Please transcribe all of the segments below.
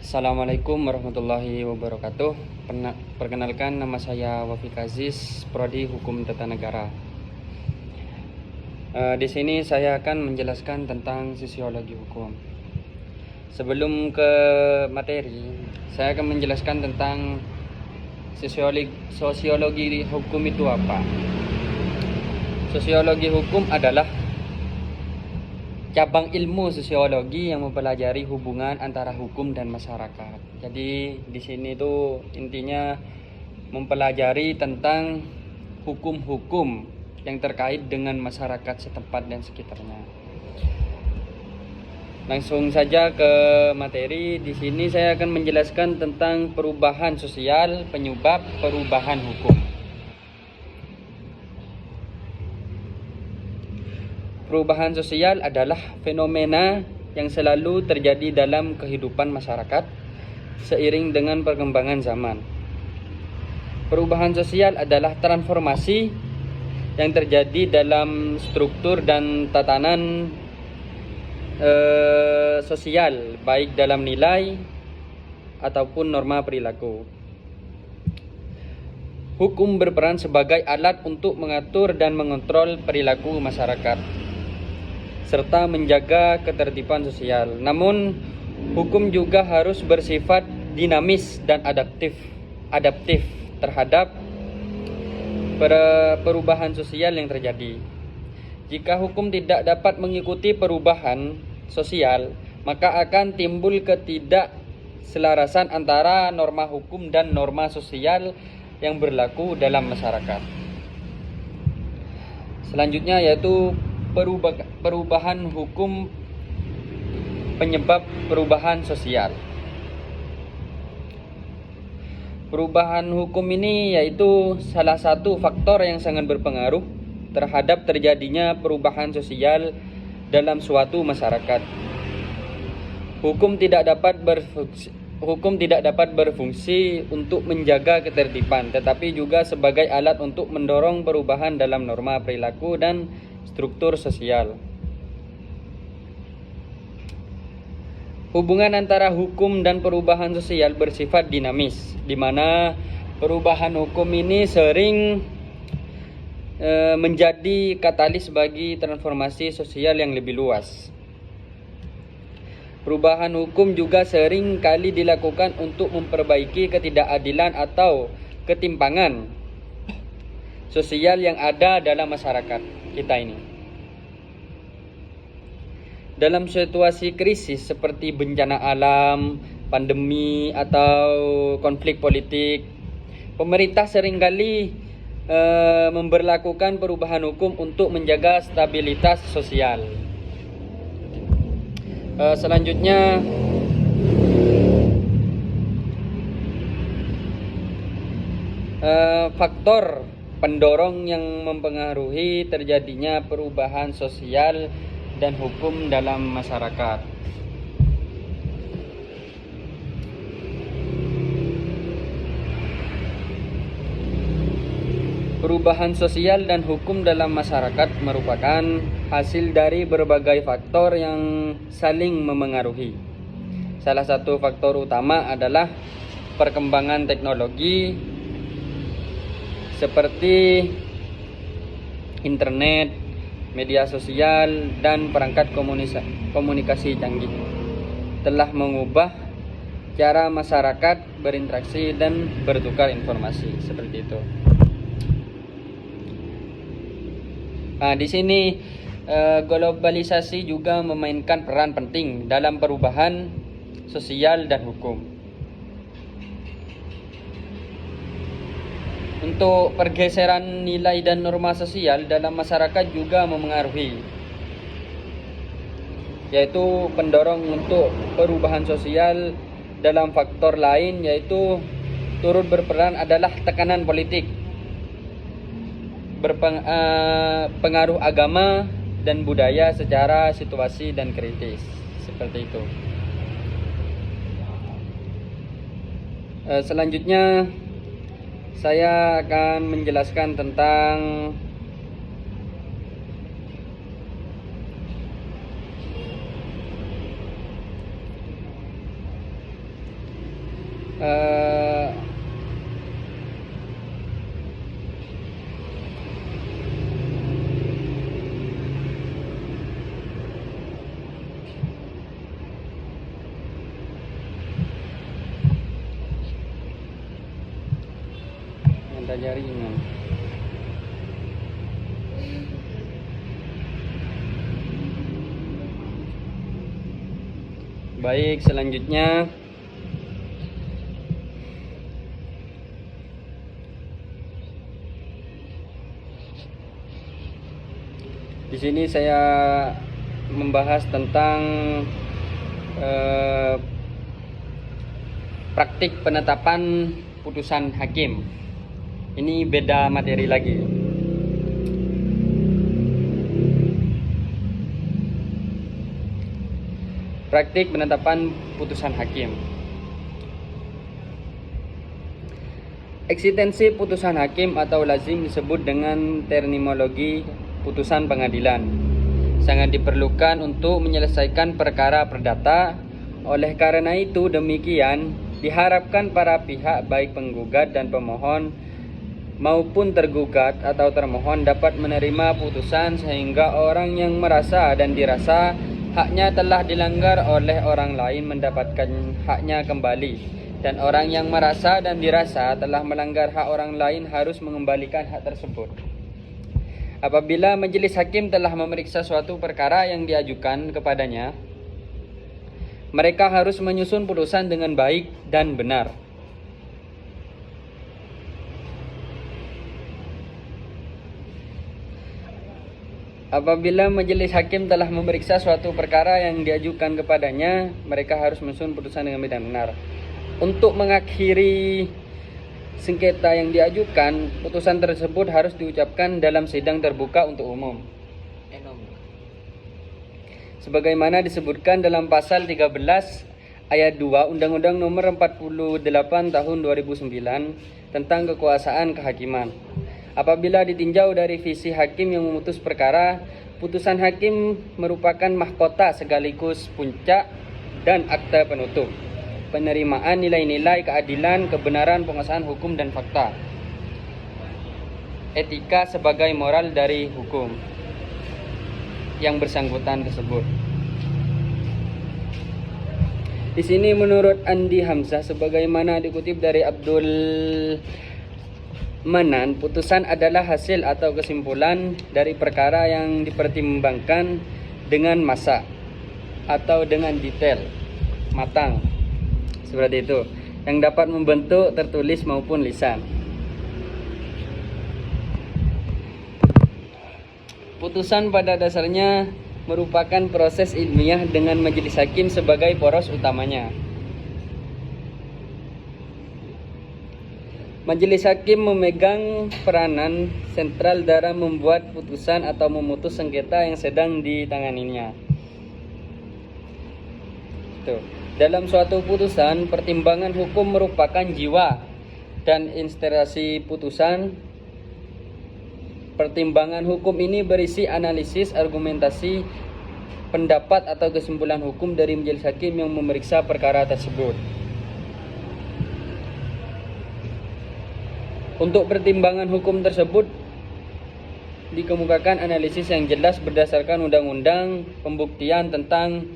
Assalamualaikum warahmatullahi wabarakatuh. Perkenalkan, nama saya Wafik Aziz, Prodi Hukum Tata Negara. Di sini saya akan menjelaskan tentang sosiologi hukum. Sebelum ke materi, saya akan menjelaskan tentang sosiologi hukum itu apa. Sosiologi hukum adalah cabang ilmu sosiologi yang mempelajari hubungan antara hukum dan masyarakat. Jadi di sini tuh intinya mempelajari tentang hukum-hukum yang terkait dengan masyarakat setempat dan sekitarnya. Langsung saja ke materi. Di sini saya akan menjelaskan tentang perubahan sosial penyebab perubahan hukum. Perubahan sosial adalah fenomena yang selalu terjadi dalam kehidupan masyarakat seiring dengan perkembangan zaman. Perubahan sosial adalah transformasi yang terjadi dalam struktur dan tatanan sosial, baik dalam nilai ataupun norma perilaku. Hukum berperan sebagai alat untuk mengatur dan mengontrol perilaku masyarakat serta menjaga ketertiban sosial. Namun, hukum juga harus bersifat dinamis dan adaptif terhadap perubahan sosial yang terjadi. Jika hukum tidak dapat mengikuti perubahan sosial, maka akan timbul ketidakselarasan antara norma hukum dan norma sosial yang berlaku dalam masyarakat. Selanjutnya yaitu perubahan hukum penyebab perubahan sosial. Perubahan hukum ini yaitu salah satu faktor yang sangat berpengaruh terhadap terjadinya perubahan sosial dalam suatu masyarakat. Hukum tidak dapat berfungsi untuk menjaga ketertiban, tetapi juga sebagai alat untuk mendorong perubahan dalam norma perilaku dan struktur sosial. Hubungan antara hukum dan perubahan sosial bersifat dinamis, di mana perubahan hukum ini sering menjadi katalis bagi transformasi sosial yang lebih luas. Perubahan hukum juga sering kali dilakukan untuk memperbaiki ketidakadilan atau ketimpangan sosial yang ada dalam masyarakat kita ini. Dalam situasi krisis seperti bencana alam, pandemi, atau konflik politik, pemerintah seringkali memberlakukan perubahan hukum untuk menjaga stabilitas sosial. Selanjutnya, faktor pendorong yang mempengaruhi terjadinya perubahan sosial dan hukum dalam masyarakat. Perubahan sosial dan hukum dalam masyarakat merupakan hasil dari berbagai faktor yang saling memengaruhi. Salah satu faktor utama adalah perkembangan teknologi seperti internet, media sosial, dan perangkat komunikasi canggih telah mengubah cara masyarakat berinteraksi dan bertukar informasi seperti itu. Nah, di sini globalisasi juga memainkan peran penting dalam perubahan sosial dan hukum. Untuk pergeseran nilai dan norma sosial dalam masyarakat juga memengaruhi, yaitu pendorong untuk perubahan sosial. Dalam faktor lain yaitu turut berperan adalah tekanan politik, pengaruh agama dan budaya secara situasi dan kritis seperti itu. Selanjutnya saya akan menjelaskan tentang eh, ada jaringan. Baik, selanjutnya di sini saya membahas tentang praktik penetapan putusan hakim. Ini beda materi lagi. Praktik penetapan putusan hakim. Eksistensi putusan hakim atau lazim disebut dengan terminologi putusan pengadilan. Sangat diperlukan untuk menyelesaikan perkara perdata. Oleh karena itu demikian, diharapkan para pihak baik penggugat dan pemohon maupun tergugat atau termohon dapat menerima putusan sehingga orang yang merasa dan dirasa haknya telah dilanggar oleh orang lain mendapatkan haknya kembali, dan orang yang merasa dan dirasa telah melanggar hak orang lain harus mengembalikan hak tersebut. Apabila majelis hakim telah memeriksa suatu perkara yang diajukan kepadanya, mereka harus menyusun putusan dengan baik dan benar. Apabila majelis hakim telah memeriksa suatu perkara yang diajukan kepadanya, mereka harus menyusun putusan dengan baik dan benar. Untuk mengakhiri sengketa yang diajukan, putusan tersebut harus diucapkan dalam sidang terbuka untuk umum. Sebagaimana disebutkan dalam pasal 13 ayat 2 Undang-Undang Nomor 48 Tahun 2009 tentang kekuasaan kehakiman. Apabila ditinjau dari visi hakim yang memutus perkara, putusan hakim merupakan mahkota sekaligus puncak dan akta penutup penerimaan nilai-nilai keadilan, kebenaran, penguasaan hukum dan fakta. Etika sebagai moral dari hukum yang bersangkutan tersebut. Di sini menurut Andi Hamzah, sebagaimana dikutip dari Abdul Manan, putusan adalah hasil atau kesimpulan dari perkara yang dipertimbangkan dengan masa atau dengan detail matang, seperti itu, yang dapat membentuk tertulis maupun lisan. Putusan pada dasarnya merupakan proses ilmiah dengan majelis hakim sebagai poros utamanya. Majelis hakim memegang peranan sentral dalam membuat putusan atau memutus sengketa yang sedang ditanganinya. Dalam suatu putusan, pertimbangan hukum merupakan jiwa dan inspirasi putusan. Pertimbangan hukum ini berisi analisis, argumentasi, pendapat atau kesimpulan hukum dari majelis hakim yang memeriksa perkara tersebut. Untuk pertimbangan hukum tersebut dikemukakan analisis yang jelas berdasarkan undang-undang pembuktian tentang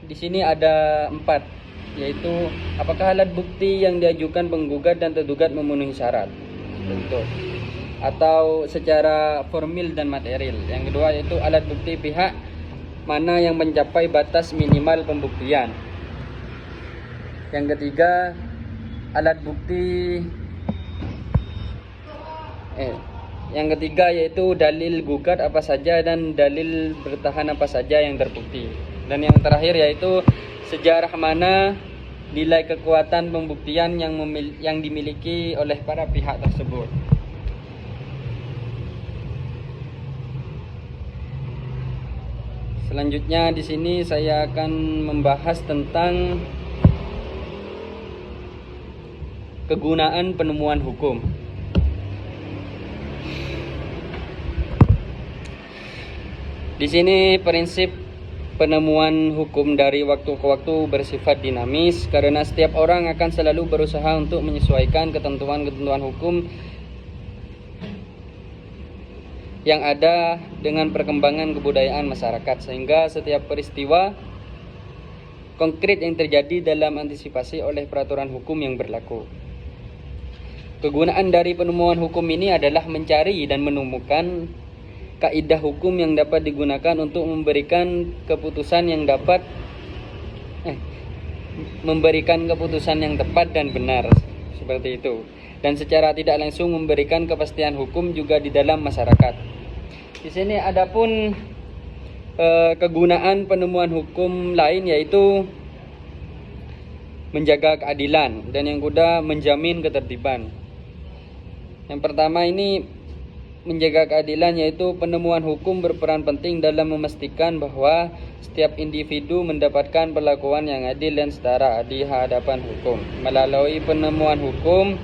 di sini ada 4, yaitu apakah alat bukti yang diajukan penggugat dan tergugat memenuhi syarat, bentuk atau secara formil dan material. Yang kedua yaitu alat bukti pihak mana yang mencapai batas minimal pembuktian. Yang ketiga, alat bukti yang ketiga yaitu dalil gugat apa saja dan dalil bertahan apa saja yang terbukti. Dan yang terakhir yaitu sejarah mana nilai kekuatan pembuktian yang dimiliki oleh para pihak tersebut. Selanjutnya di sini saya akan membahas tentang kegunaan penemuan hukum. Di sini prinsip Penemuan hukum dari waktu ke waktu bersifat dinamis karena setiap orang akan selalu berusaha untuk menyesuaikan ketentuan-ketentuan hukum yang ada dengan perkembangan kebudayaan masyarakat, sehingga setiap peristiwa konkret yang terjadi dalam antisipasi oleh peraturan hukum yang berlaku. Kegunaan dari penemuan hukum ini adalah mencari dan menemukan kaidah hukum yang dapat digunakan untuk memberikan keputusan yang tepat dan benar, seperti itu. Dan secara tidak langsung memberikan kepastian hukum juga di dalam masyarakat. Di sini adapun kegunaan penemuan hukum lain yaitu menjaga keadilan, dan yang kedua menjamin ketertiban. Yang pertama ini menjaga keadilan, yaitu penemuan hukum berperan penting dalam memastikan bahwa setiap individu mendapatkan perlakuan yang adil dan setara di hadapan hukum. Melalui penemuan hukum,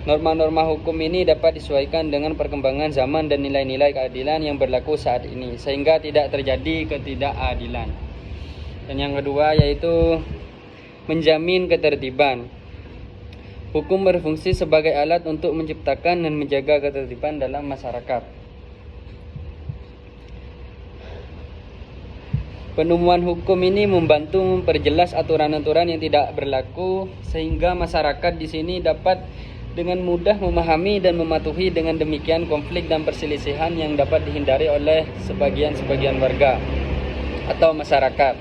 norma-norma hukum ini dapat disesuaikan dengan perkembangan zaman dan nilai-nilai keadilan yang berlaku saat ini, sehingga tidak terjadi ketidakadilan. Dan yang kedua yaitu menjamin ketertiban. Hukum berfungsi sebagai alat untuk menciptakan dan menjaga ketertiban dalam masyarakat. Penemuan hukum ini membantu memperjelas aturan-aturan yang tidak berlaku, sehingga masyarakat di sini dapat dengan mudah memahami dan mematuhi. Dengan demikian konflik dan perselisihan yang dapat dihindari oleh sebagian warga atau masyarakat.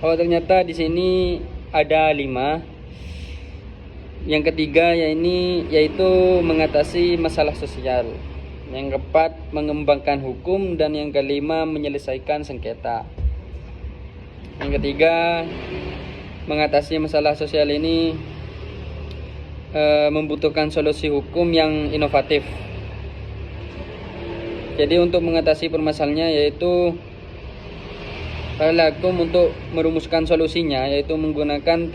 Oh, ternyata di sini ada 5. Yang ketiga yaitu mengatasi masalah sosial. Yang keempat mengembangkan hukum, dan yang kelima menyelesaikan sengketa. Yang ketiga, mengatasi masalah sosial ini membutuhkan solusi hukum yang inovatif. Jadi untuk mengatasi permasalahannya yaitu hukum untuk merumuskan solusinya yaitu menggunakan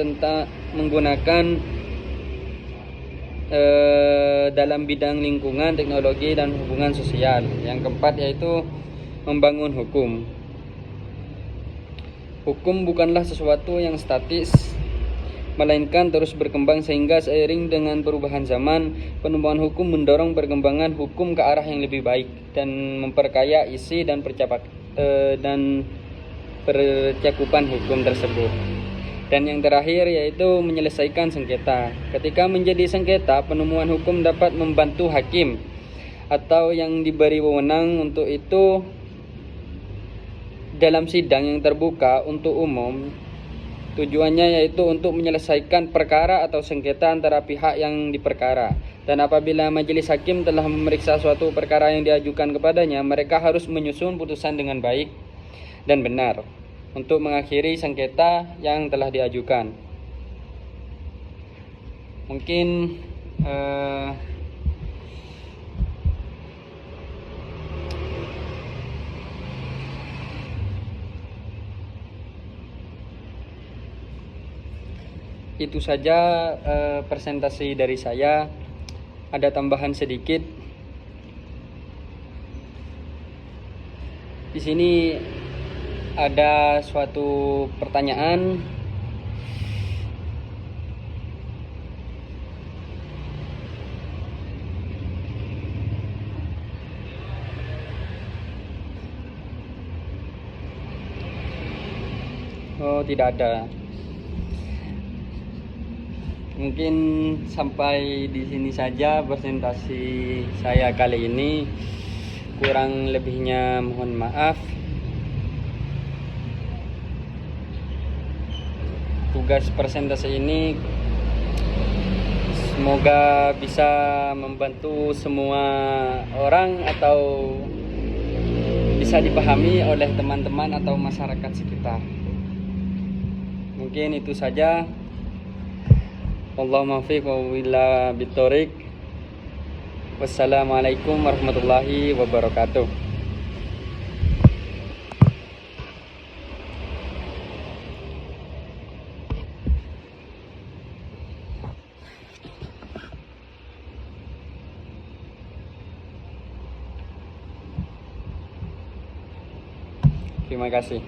dalam bidang lingkungan, teknologi, dan hubungan sosial. Yang keempat yaitu membangun hukum. Hukum bukanlah sesuatu yang statis, melainkan terus berkembang, sehingga seiring dengan perubahan zaman, penemuan hukum mendorong perkembangan hukum ke arah yang lebih baik dan memperkaya isi dan percakupan hukum tersebut. Dan yang terakhir yaitu menyelesaikan sengketa. Ketika menjadi sengketa, penemuan hukum dapat membantu hakim atau yang diberi wewenang untuk itu dalam sidang yang terbuka untuk umum. Tujuannya yaitu untuk menyelesaikan perkara atau sengketa antara pihak yang diperkara. Dan apabila majelis hakim telah memeriksa suatu perkara yang diajukan kepadanya, mereka harus menyusun putusan dengan baik dan benar untuk mengakhiri sengketa yang telah diajukan. Mungkin itu saja presentasi dari saya. Ada tambahan sedikit. Di sini ada suatu pertanyaan. Oh, tidak ada. Mungkin sampai di sini saja presentasi saya kali ini. Kurang lebihnya mohon maaf. Tugas presentasi ini semoga bisa membantu semua orang atau bisa dipahami oleh teman-teman atau masyarakat sekitar. Mungkin itu saja. Allahumma fiq wa billah bitorik. Wassalamualaikum warahmatullahi wabarakatuh. Terima kasih.